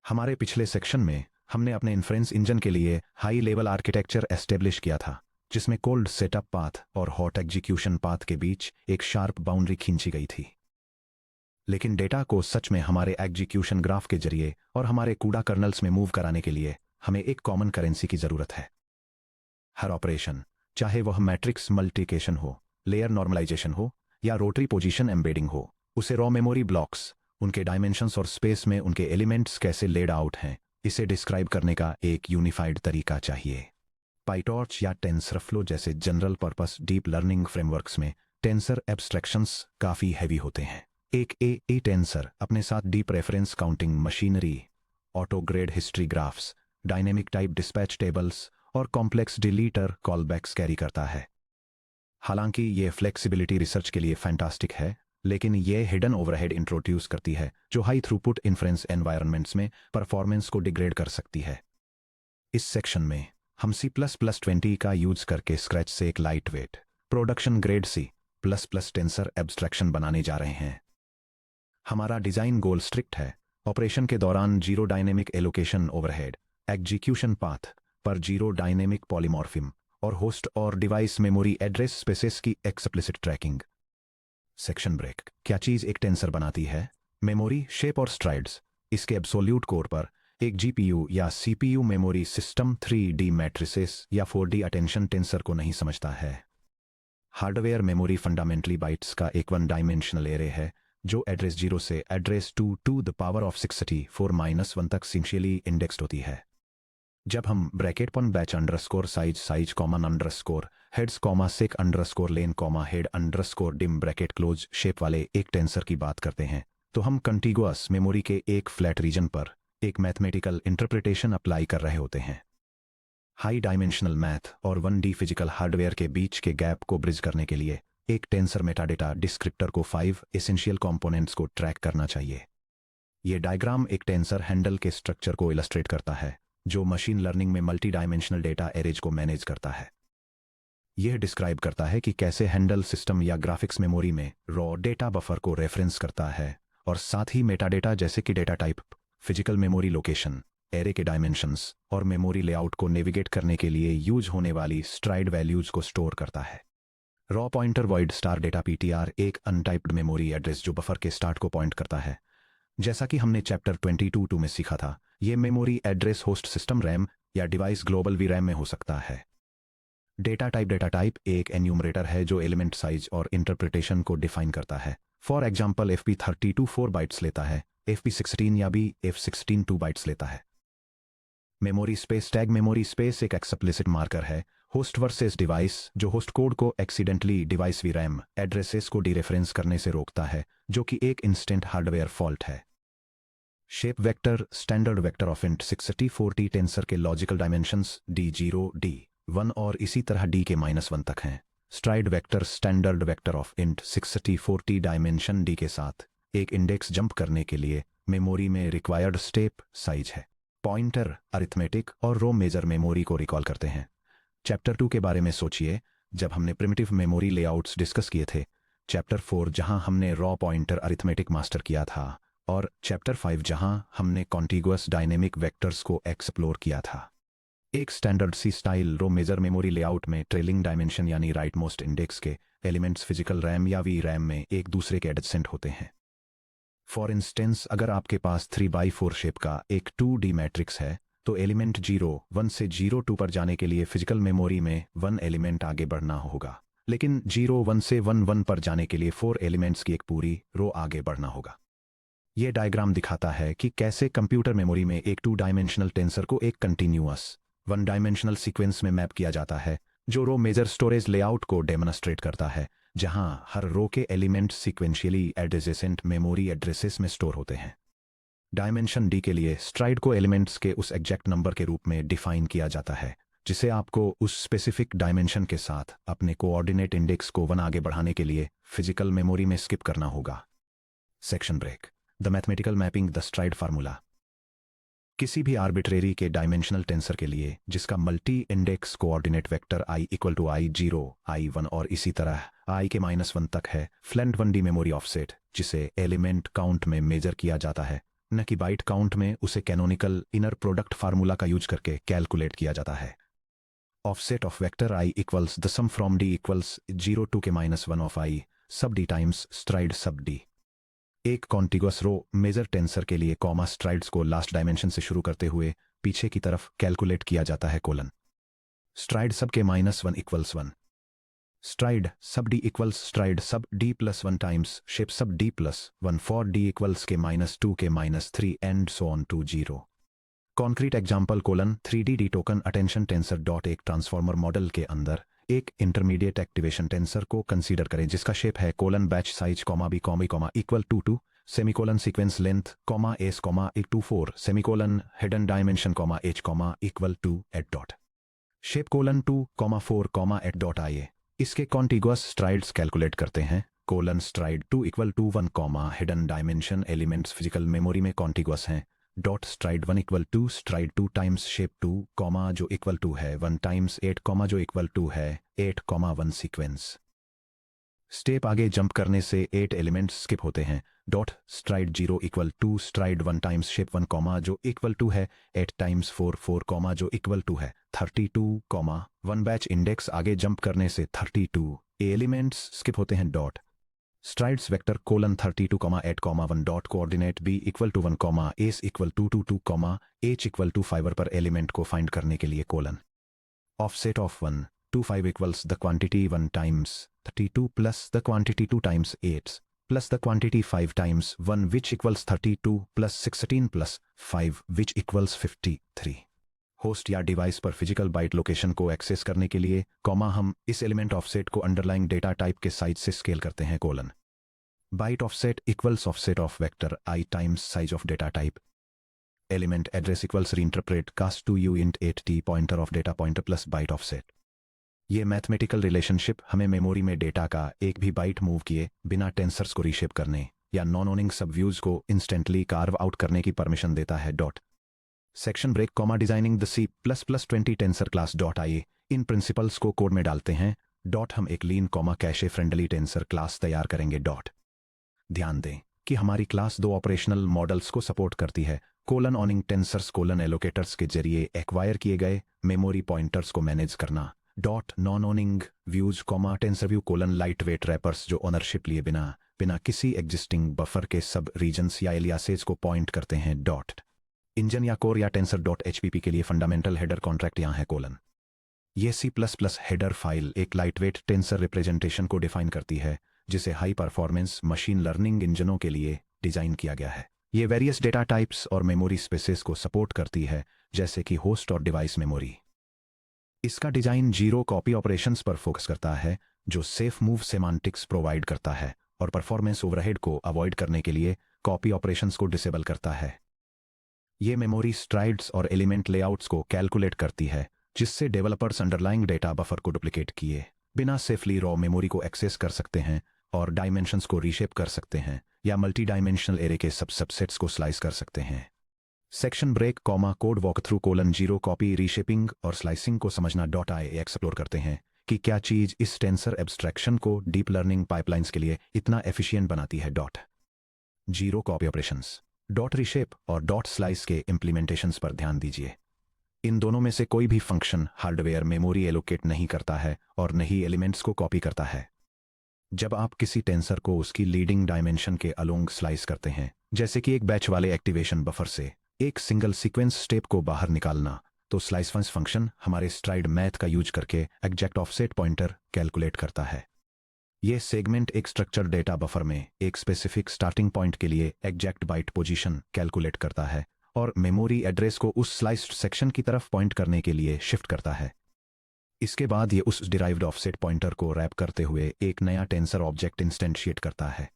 हमारे पिछले सेक्शन में हमने अपने इन्फ्रेंस इंजन के लिए हाई लेवल आर्किटेक्चर एस्टेब्लिश किया था, जिसमें कोल्ड सेटअप पाथ और हॉट एग्जीक्यूशन पाथ के बीच एक शार्प बाउंड्री खींची गई थी। लेकिन डेटा को सच में हमारे एग्जीक्यूशन ग्राफ के जरिए और हमारे कूड़ा कर्नल्स में मूव कराने के लिए हमें एक कॉमन करेंसी की जरूरत है। हर ऑपरेशन, चाहे वह मैट्रिक्स मल्टीप्लिकेशन हो, लेयर नॉर्मलाइजेशन हो या रोटरी पोजीशन एम्बेडिंग हो, उसे रॉ मेमोरी ब्लॉक्स, उनके डायमेंशंस और स्पेस में उनके एलिमेंट्स कैसे लेड आउट हैं, इसे डिस्क्राइब करने का एक यूनिफाइड तरीका चाहिए। पाइटॉर्च या टेंसरफ्लो जैसे general purpose deep learning frameworks में टेंसर एब्स्ट्रैक्शंस काफ़ी हैवी होते हैं। एक ए टेंसर अपने साथ deep reference counting machinery, auto grade history graphs, dynamic type dispatch tables और कॉम्प्लेक्स डिलीटर कॉलबैक्स कैरी करता है। हालांकि ये फ्लेक्सिबिलिटी रिसर्च के लिए फैंटास्टिक है, लेकिन ये हिडन ओवरहेड इंट्रोड्यूस करती है जो हाई थ्रूपुट इन्फ्रेंस एनवायरनमेंट्स में परफॉर्मेंस को डिग्रेड कर सकती है। इस सेक्शन में हम C++20 का यूज करके स्क्रैच से एक light weight production grade C++ tensor abstraction बनाने जा रहे हैं। हमारा डिजाइन गोल स्ट्रिक्ट है। ऑपरेशन के दौरान zero dynamic allocation overhead, execution path पर जीरो डायनेमिक पॉलीमॉर्फिज्म और होस्ट और डिवाइस मेमोरी एड्रेस स्पेसेस की एक्सप्लिसिट ट्रैकिंग। Section break. क्या चीज एक टेंसर बनाती है? मेमोरी, शेप और स्ट्राइड्स। इसके एब्सोल्यूट कोर पर एक GPU या CPU memory system 3D matrices या 4D अटेंशन टेंसर को नहीं समझता है। हार्डवेयर मेमोरी फंडामेंटली बाइट्स का एक वन डायमेंशनल एरे है जो एड्रेस 0 से address 2 to the power of 64-1 तक सिंशियली इंडेक्स्ड होती है। जब हम bracket open batch underscore size common underscore heads seq underscore len head underscore dim bracket close shape वाले एक टेंसर की बात करते हैं, तो हम कंटिगुअस मेमोरी के एक फ्लैट रीजन पर एक मैथमेटिकल इंटरप्रिटेशन अप्लाई कर रहे होते हैं। हाई डायमेंशनल मैथ और 1D फिजिकल हार्डवेयर के बीच के गैप को ब्रिज करने के लिए एक टेंसर मेटाडेटा डिस्क्रिप्टर को 5 एसेंशियल कंपोनेंट्स को ट्रैक करना चाहिए। ये डायग्राम एक टेंसर हैंडल के स्ट्रक्चर को इलस्ट्रेट करता है जो मशीन लर्निंग में मल्टी डायमेंशनल डेटा एरेज को मैनेज करता है। यह डिस्क्राइब करता है कि कैसे हैंडल सिस्टम या ग्राफिक्स मेमोरी में रॉ डेटा बफर को रेफरेंस करता है और साथ ही मेटाडेटा जैसे कि data type, physical memory location, array के डायमेंशंस और मेमोरी लेआउट को नेविगेट करने के लिए यूज होने वाली स्ट्राइड वैल्यूज को स्टोर करता है। Raw pointer void star data PTR एक अनटाइप्ड मेमोरी एड्रेस जो बफर के स्टार्ट को पॉइंट करता है। जैसा कि हमने चैप्टर 22 में सीखा था, यह memory address host system RAM या डिवाइस ग्लोबल VRAM में हो सकता है। डेटा टाइप एक एन्यूमरेटर है जो एलिमेंट साइज और इंटरप्रिटेशन को डिफाइन करता है। फॉर एग्जाम्पल FP32 4 बाइट्स लेता है, FP16 या F16 2 बाइट्स लेता है। Memory space tag memory space एक एक्सप्लिसिट मार्कर है होस्ट वर्सेस डिवाइस जो होस्ट कोड को एक्सीडेंटली डिवाइस VRAM एड्रेसेस को डीरेफरेंस करने से रोकता है, जो कि एक इंस्टेंट हार्डवेयर फॉल्ट है। Shape vector standard vector of int 64T tensor के लॉजिकल डायमेंशंस D0, D1 और इसी तरह D के -1 तक हैं। STRIDE vector standard vector of int 64T dimension D के साथ एक इंडेक्स जंप करने के लिए मेमोरी में रिक्वायर्ड स्टेप साइज है। पॉइंटर अरिथमेटिक और रो मेजर मेमोरी को रिकॉल करते हैं। चैप्टर 2 के बारे में सोचिए जब हमने प्रिमिटिव मेमोरी लेआउट्स डिस्कस किए थे, चैप्टर 4 जहां हमने रॉ पॉइंटर अरिथमेटिक मास्टर किया था और चैप्टर 5 जहां हमने कॉन्टिगुअस डायनेमिक वेक्टर्स को एक्सप्लोर किया था। एक standard C style row major memory layout में ट्रेलिंग डायमेंशन यानी राइट मोस्ट इंडेक्स के एलिमेंट्स फिजिकल रैम या VRAM में एक दूसरे के एडजेसेंट होते हैं। फॉर इंस्टेंस, अगर आपके पास 3x4 शेप का एक 2D मैट्रिक्स है तो एलिमेंट 0-1 से 0-2 पर जाने के लिए फिजिकल मेमोरी में 1 एलिमेंट आगे बढ़ना होगा, लेकिन 0-1 से 1-1 पर जाने के लिए 4 एलिमेंट्स की एक पूरी रो आगे बढ़ना होगा। यह डायग्राम दिखाता है कि कैसे कंप्यूटर मेमोरी में एक 2 डायमेंशनल टेंसर को एक कंटिन्यूअस 1 डायमेंशनल सीक्वेंस में मैप किया जाता है जो रो मेजर स्टोरेज लेआउट को डेमोन्स्ट्रेट करता है, जहां हर रो के element sequentially adjacent memory addresses में स्टोर होते हैं। डायमेंशन D के लिए स्ट्राइड को एलिमेंट्स के उस एग्जैक्ट नंबर के रूप में डिफाइन किया जाता है जिसे आपको उस स्पेसिफिक डायमेंशन के साथ अपने कोऑर्डिनेट इंडेक्स को 1 आगे बढ़ाने के लिए फिजिकल मेमोरी में स्किप करना होगा। Section break. The mathematical mapping the stride formula. किसी भी आर्बिट्रेरी के डायमेंशनल टेंसर के लिए जिसका multi index coordinate vector I = I0, I1 और इसी तरह I के -1 तक है, फ्लैंड 1D मेमोरी ऑफसेट जिसे एलिमेंट काउंट में मेजर किया जाता है, न कि बाइट काउंट में उसे कैनोनिकल इनर प्रोडक्ट फार्मूला का यूज करके कैलकुलेट किया जाता है। Offset of vector I equals the sum from D equals 0 to k - 1 of I sub D times stride sub D. एक कॉन्टिगुअस रो मेजर टेंसर के लिए कॉमा स्ट्राइड्स को last dimension से शुरू करते हुए पीछे की तरफ कैलकुलेट किया जाता है colon. STRIDE sub K -1 equals 1। Stride sub D equals stride sub D plus 1 times shape sub D plus 1 for D equals K -2 K -3 and so on to 0। Concrete example colon 3D D token attention tensor dot एक transformer model के अंदर एक intermediate activation tensor को consider करें जिसका shape है colon batch size comma B comma equal to 2 semicolon sequence length comma S comma 24 semicolon hidden dimension comma H comma equal to eight dot shape colon 2,4 eight dot आइए इसके contiguous strides calculate करते हैं। Colon stride 2 equal to 1 comma hidden dimension elements physical memory में contiguous हैं। Dot stride 1 equal to stride 2 times shape 2 comma जो equal to है 1 times 8 comma जो equal to है 8 कॉमा 1 सीक्वेंस। स्टेप आगे jump करने से 8 एलिमेंट्स स्किप होते हैं। Dot stride 0 equal to stride 1 times shape 1 comma जो इक्वल टू है 8 टाइम्स 4 कॉमा जो इक्वल टू है 32 कॉमा 1 बैच इंडेक्स आगे जंप करने से 32 एलिमेंट्स स्किप होते हैं। Dot strides vector colon 32 8 1 dot coordinate B equal to 1 comma S equal to 2 comma H equal to 5 पर एलिमेंट को फाइंड करने के लिए colon offset of 1 to 5 equals the quantity 1 times 32 plus the quantity 2 times 8 plus the quantity 5 times 1 which equals 32 plus 16 plus 5 which equals 53। Host या device पर physical byte location को access करने के लिए कॉमा हम इस एलिमेंट ऑफसेट को underlying data type के साइज से स्केल करते हैं colon byte offset equals offset of vector I times size of data type element address equals reinterpret cast to U int 8t pointer of data pointer plus byte offset. ये mathematical relationship हमें memory में data का एक भी bite move किए बिना tensors को reshape करने या नॉन ओनिंग सबव्यूज को इंस्टेंटली कार्व आउट करने की परमिशन देता है। Dot section break comma designing the C++20 tensor class dot आइए इन प्रिंसिपल्स को कोड में डालते हैं। डॉट हम एक lean comma cache friendly tensor class तैयार करेंगे। डॉट ध्यान दें कि हमारी क्लास 2 ऑपरेशनल मॉडल्स को सपोर्ट करती है colon owning tensors colon allocators के जरिए एक्वायर किए गए मेमोरी पॉइंटर्स को मैनेज करना। Dot non owning views comma tensor view colon lightweight wrappers जो ओनरशिप लिए बिना किसी एग्जिस्टिंग बफर के सब रीजन्स या एलियासेज को पॉइंट करते हैं। डॉट इंजन या कोर या टेंसर डॉट एचपीपी के लिए फंडामेंटल हेडर कॉन्ट्रैक्ट यहाँ है कोलन ये C++ हेडर फाइल एक लाइटवेट टेंसर रिप्रेजेंटेशन को डिफाइन करती है जिसे हाई परफॉर्मेंस मशीन लर्निंग इंजनों के लिए डिजाइन किया गया है। ये वेरियस डेटा टाइप्स और मेमोरी स्पेसेस को सपोर्ट करती है जैसे कि होस्ट और डिवाइस मेमोरी। इसका डिजाइन जीरो कॉपी ऑपरेशंस पर फोकस करता है जो सेफ मूव सेमांटिक्स प्रोवाइड करता है और परफॉर्मेंस ओवरहेड को अवॉइड करने के लिए कॉपी ऑपरेशंस को डिसेबल करता है। ये मेमोरी स्ट्राइड्स और एलिमेंट लेआउट्स को कैलकुलेट करती है जिससे डेवलपर्स अंडरलाइंग डेटा बफर को डुप्लीकेट किए बिना सेफली रॉ मेमोरी को एक्सेस कर सकते हैं और डायमेंशंस को रीशेप कर सकते हैं या मल्टी डायमेंशनल एरे के सबसेट्स को स्लाइस कर सकते हैं। Section break comma code walk through colon zero copy reshaping और स्लाइसिंग को समझना। डॉट आइए एक्सप्लोर करते हैं कि क्या चीज इस टेंसर एब्स्ट्रैक्शन को डीप लर्निंग पाइपलाइंस के लिए इतना एफिशिएंट बनाती है। Dot zero copy operations dot reshape और डॉट स्लाइस के इम्प्लीमेंटेशंस पर ध्यान दीजिए। इन दोनों में से कोई भी फंक्शन हार्डवेयर मेमोरी एलोकेट नहीं करता है और नहीं एलिमेंट्स को कॉपी करता है। जब आप किसी टेंसर को उसकी लीडिंग डायमेंशन के अलोंग स्लाइस करते हैं जैसे कि एक बैच वाले एक्टिवेशन बफर से एक सिंगल सीक्वेंस स्टेप को बाहर निकालना तो स्लाइस फंक्शन हमारे स्ट्राइड मैथ का यूज करके एग्जैक्ट ऑफसेट पॉइंटर कैलकुलेट करता है। यह सेगमेंट एक स्ट्रक्चर डेटा बफर में एक स्पेसिफिक स्टार्टिंग पॉइंट के लिए एग्जैक्ट बाइट पोजीशन कैलकुलेट करता है और मेमोरी एड्रेस को उस स्लाइस्ड सेक्शन की तरफ पॉइंट करने के लिए शिफ्ट करता है। इसके बाद ये उस डिराइव्ड ऑफसेट पॉइंटर को रैप करते हुए एक नया टेंसर ऑब्जेक्ट इंस्टेंशिएट करता है।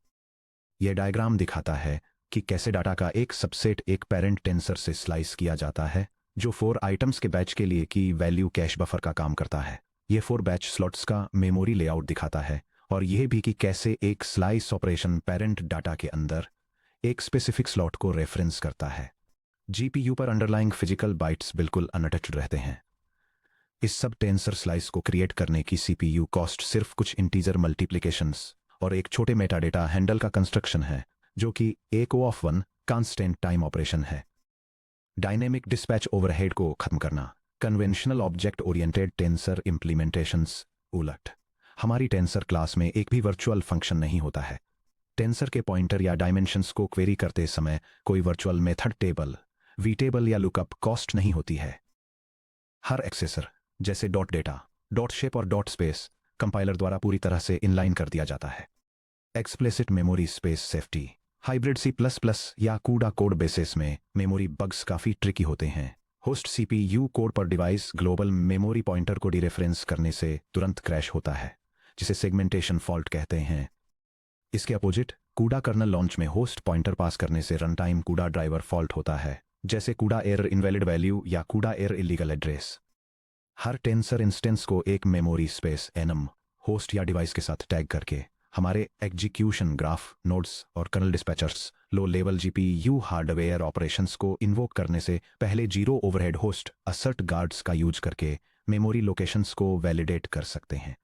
यह डायग्राम दिखाता है कि कैसे डाटा का एक सबसेट एक पेरेंट टेंसर से स्लाइस किया जाता है जो 4 आइटम्स के बैच के लिए की वैल्यू कैश बफर का काम करता है। यह 4 बैच स्लॉट्स का मेमोरी लेआउट दिखाता है और यह भी कि कैसे एक स्लाइस ऑपरेशन पेरेंट डाटा के अंदर एक स्पेसिफिक स्लॉट को रेफरेंस करता है। जीपीयू पर अंडरलाइंग फिजिकल बाइट्स बिल्कुल अनटच्ड रहते हैं। इस सब टेंसर स्लाइस को क्रिएट करने की सीपीयू कॉस्ट सिर्फ कुछ इंटीजर मल्टीप्लिकेशंस और एक छोटे मेटाडेटा हैंडल का कंस्ट्रक्शन है जो कि एक O(1) कांस्टेंट टाइम ऑपरेशन है। डायनेमिक डिस्पैच ओवरहेड को खत्म करना। Conventional object oriented tensor implementations उलट। हमारी टेंसर क्लास में एक भी वर्चुअल फंक्शन नहीं होता है। टेंसर के पॉइंटर या डायमेंशंस को क्वेरी करते समय कोई वर्चुअल मेथड टेबल, वीटेबल या लुकअप कॉस्ट नहीं होती है। हर एक्सेसर जैसे डॉट डेटा, डॉट शेप और डॉट स्पेस कंपाइलर द्वारा पूरी तरह से इनलाइन कर दिया जाता है। Explicit memory space safety. Hybrid C++ या कूडा कोड बेसिस में मेमोरी बग्स काफ़ी ट्रिकी होते हैं। होस्ट CPU कोड पर डिवाइस ग्लोबल मेमोरी पॉइंटर को डीरेफरेंस करने से तुरंत क्रैश होता है, जिसे सेगमेंटेशन फॉल्ट कहते हैं। इसके अपोजिट कूडा कर्नल लॉन्च में होस्ट पॉइंटर पास करने से runtime CUDA driver fault होता है, जैसे कूडा एरर इनवैलिड वैल्यू या कूडा एरर इलीगल एड्रेस। हर टेंसर इंस्टेंस को एक मेमोरी स्पेस एनम होस्ट या डिवाइस के साथ टैग करके हमारे एग्जीक्यूशन ग्राफ, नोड्स और kernel dispatchers low level GPU hardware operations को इन्वोक करने से पहले zero overhead host assert guards का यूज करके मेमोरी लोकेशंस को वैलिडेट कर सकते हैं।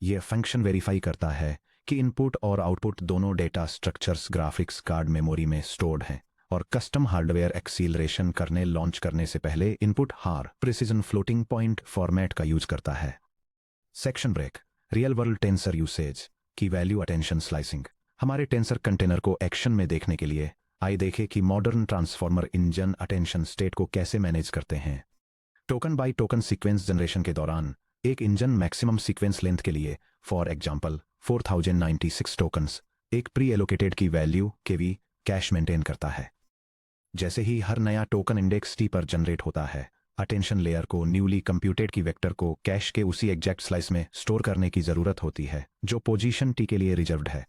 यह फंक्शन वेरीफाई करता है कि इनपुट और आउटपुट दोनों data structures graphics card memory में स्टोर्ड हैं और कस्टम हार्डवेयर एक्सीलरेशन करने लॉन्च करने से पहले input half precision floating point format का यूज करता है। Section break. Real world tensor usage key value attention slicing. हमारे टेंसर कंटेनर को एक्शन में देखने के लिए आइए देखें कि modern transformer engine attention state को कैसे मैनेज करते हैं। Token by token sequence generation के दौरान एक इंजन मैक्सिमम सीक्वेंस लेंथ के लिए फॉर एग्जांपल 4096 टोकन्स एक प्री एलोकेटेड की वैल्यू KV कैश मेंटेन करता है। जैसे ही हर नया टोकन इंडेक्स T पर जनरेट होता है, अटेंशन लेयर को न्यूली कंप्यूटेड की वेक्टर को कैश के उसी एग्जैक्ट स्लाइस में स्टोर करने की जरूरत होती है जो पोजीशन T के लिए रिजर्व्ड है।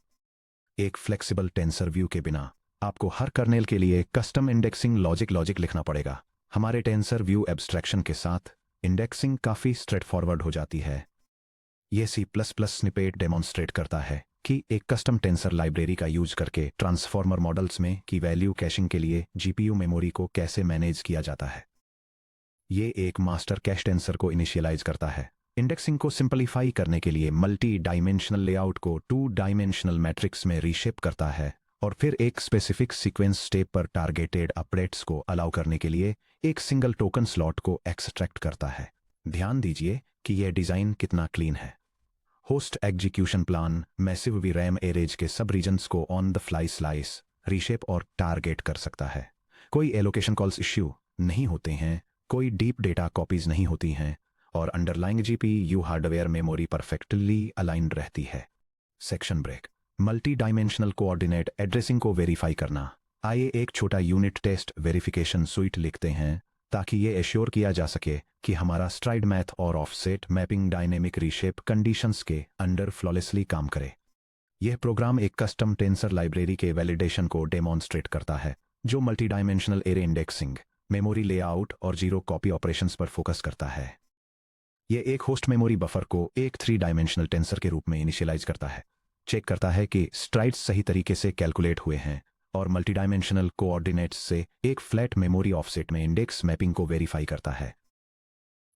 एक फ्लेक्सिबल टेंसर व्यू के बिना आपको हर कर्नेल के लिए कस्टम इंडेक्सिंग लॉजिक लिखना पड़ेगा। हमारे टेंसर व्यू एब्स्ट्रैक्शन के साथ इंडेक्सिंग काफ़ी स्ट्रेट फॉरवर्ड हो जाती है। यह C++ स्निपेट डेमोन्स्ट्रेट करता है कि एक कस्टम टेंसर लाइब्रेरी का यूज करके ट्रांसफॉर्मर मॉडल्स में की वैल्यू कैशिंग के लिए GPU मेमोरी को कैसे मैनेज किया जाता है। ये एक मास्टर कैश टेंसर को इनिशियलाइज करता है। इंडेक्सिंग को सिंपलीफाई करने के लिए मल्टी डायमेंशनल लेआउट को 2 डायमेंशनल मैट्रिक्स में रीशेप करता है और फिर एक स्पेसिफिक सीक्वेंस स्टेप पर टारगेटेड अपडेट्स को अलाउ करने के लिए एक सिंगल टोकन स्लॉट को एक्सट्रैक्ट करता है। ध्यान दीजिए कि यह डिजाइन कितना क्लीन है। Host execution plan massive VRAM arrays के सब रीजन्स को on the fly slice, reshape और टारगेट कर सकता है। कोई एलोकेशन कॉल्स इश्यू नहीं होते हैं, कोई डीप डेटा कॉपीज नहीं होती हैं और underlying GPU hardware memory perfectly aligned रहती है। Section break. Multi dimensional coordinate addressing को वेरीफाई करना। आइए एक छोटा यूनिट टेस्ट वेरिफिकेशन सुइट लिखते हैं ताकि ये एश्योर किया जा सके कि हमारा स्ट्राइड मैथ और offset mapping dynamic reshape conditions के अंडर फ्लॉलेसली काम करे। यह प्रोग्राम एक कस्टम टेंसर लाइब्रेरी के वैलिडेशन को डेमोन्स्ट्रेट करता है जो multi dimensional array indexing, memory layout और जीरो कॉपी ऑपरेशंस पर फोकस करता है। यह एक होस्ट मेमोरी बफर को एक 3 डायमेंशनल टेंसर के रूप में इनिशियलाइज करता है, चेक करता है कि स्ट्राइड्स सही तरीके से कैलकुलेट हुए हैं और मल्टी डायमेंशनल कोऑर्डिनेट्स से एक फ्लैट मेमोरी ऑफसेट में इंडेक्स मैपिंग को वेरीफाई करता है।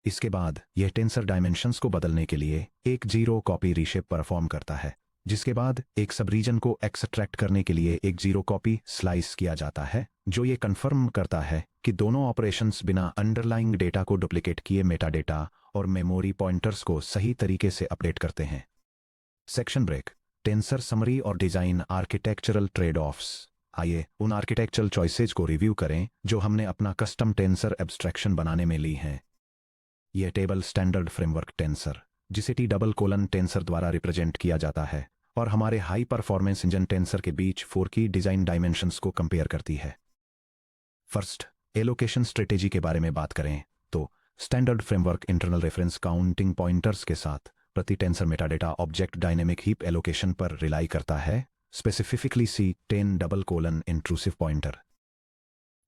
इसके बाद यह टेंसर डायमेंशंस को बदलने के लिए एक जीरो कॉपी रीशेप परफॉर्म करता है, जिसके बाद एक सब रीजन को एक्सट्रैक्ट करने के लिए एक जीरो कॉपी स्लाइस किया जाता है जो ये कंफर्म करता है कि दोनों ऑपरेशंस बिना अंडरलाइंग डेटा को डुप्लीकेट किए मेटा डेटा और मेमोरी पॉइंटर्स को सही तरीके से अपडेट करते हैं। Section break. टेंसर समरी और डिजाइन आर्किटेक्चरल ट्रेड ऑफ्स। आइए उन आर्किटेक्चरल चॉइसेज को रिव्यू करें जो हमने अपना कस्टम टेंसर एब्स्ट्रैक्शन बनाने में ली हैं। यह टेबल स्टैंडर्ड फ्रेमवर्क टेंसर, जिसे T::: टेंसर द्वारा रिप्रेजेंट किया जाता है और हमारे हाई परफॉर्मेंस इंजन टेंसर के बीच 4 की डिजाइन डायमेंशंस को कंपेयर करती है। फर्स्ट, एलोकेशन स्ट्रेटेजी के बारे में बात करें तो standard framework internal reference counting pointers के साथ प्रति tensor metadata object dynamic heap allocation पर रिलाई करता है, स्पेसिफिकली C::: इंट्रूसिव पॉइंटर।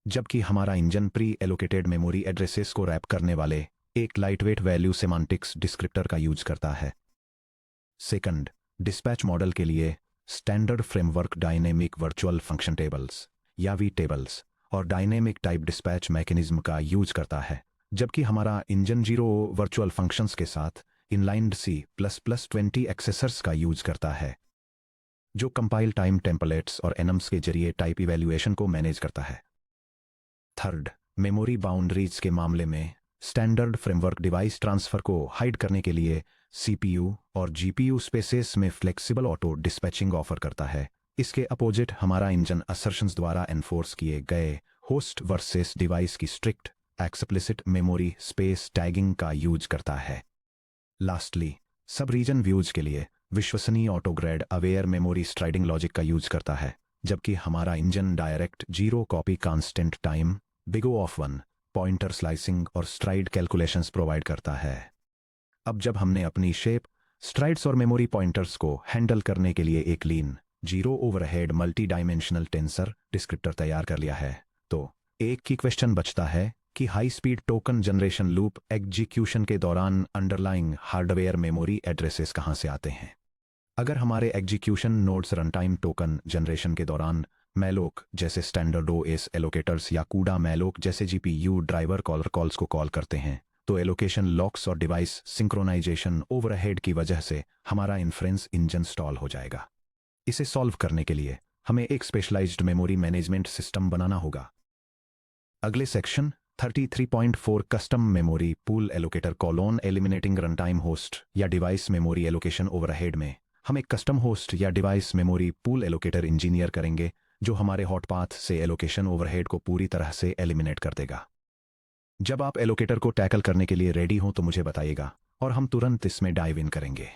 जबकि हमारा engine pre allocated memory addresses को रैप करने वाले एक लाइटवेट वैल्यू सेमांटिक्स डिस्क्रिप्टर का यूज करता है। सेकंड, डिस्पैच मॉडल के लिए standard framework dynamic virtual function tables या V टेबल्स और डायनेमिक टाइप डिस्पैच मैकेनिज्म का यूज करता है, जबकि हमारा इंजन जीरो वर्चुअल फंक्शंस के साथ इनलाइंड C++ 20 एक्सेसर्स का यूज करता है। जो कंपाइल टाइम टेम्पलेट्स और एनम्स के जरिए टाइप इवैल्यूएशन को मैनेज करता है। थर्ड, मेमोरी बाउंड्रीज के मामले में स्टैंडर्ड फ्रेमवर्क डिवाइस ट्रांसफर को हाइड करने के लिए सीपीयू और जीपीयू स्पेसेस में फ्लेक्सिबल ऑटो डिस्पैचिंग ऑफर करता है। इसके अपोजिट हमारा इंजन असर्शंस द्वारा एनफोर्स किए गए होस्ट वर्सेस डिवाइस की strict explicit memory space tagging का यूज करता है। लास्टली, सब रीजन व्यूज के लिए विश्वसनीय autograd aware memory striding logic का यूज करता है, जबकि हमारा engine direct zero copy constant time, big O of one, pointer slicing और स्ट्राइड कैलकुलेशंस प्रोवाइड करता है। अब जब हमने अपनी शेप, स्ट्राइड्स और मेमोरी पॉइंटर्स को हैंडल करने के लिए एक lean zero overhead multi dimensional tensor descriptor तैयार कर लिया है, तो एक की क्वेश्चन बचता है कि high speed token generation loop execution के दौरान अंडरलाइंग हार्डवेयर मेमोरी एड्रेसेस कहां से आते हैं। अगर हमारे execution nodes runtime token generation के दौरान मैलोक जैसे स्टैंडर्ड ओएस एलोकेटर्स या कूडा मैलोक जैसे जीपीयू ड्राइवर कॉलर कॉल्स को कॉल करते हैं, तो एलोकेशन लॉक्स और डिवाइस सिंक्रोनाइजेशन ओवरहेड की वजह से हमारा इन्फ्रेंस इंजन स्टॉल हो जाएगा। इसे सॉल्व करने के लिए हमें एक स्पेशलाइज्ड मेमोरी मैनेजमेंट सिस्टम बनाना होगा। अगले section 33.4 custom memory pool allocator colon eliminating runtime host या डिवाइस मेमोरी एलोकेशन ओवरहेड में हम एक कस्टम होस्ट या device memory pool allocator engineer करेंगे जो हमारे हॉट पाथ से एलोकेशन ओवरहेड को पूरी तरह से एलिमिनेट कर देगा। जब आप एलोकेटर को टैकल करने के लिए रेडी हो तो मुझे बताइएगा और हम तुरंत इसमें डाइव इन करेंगे।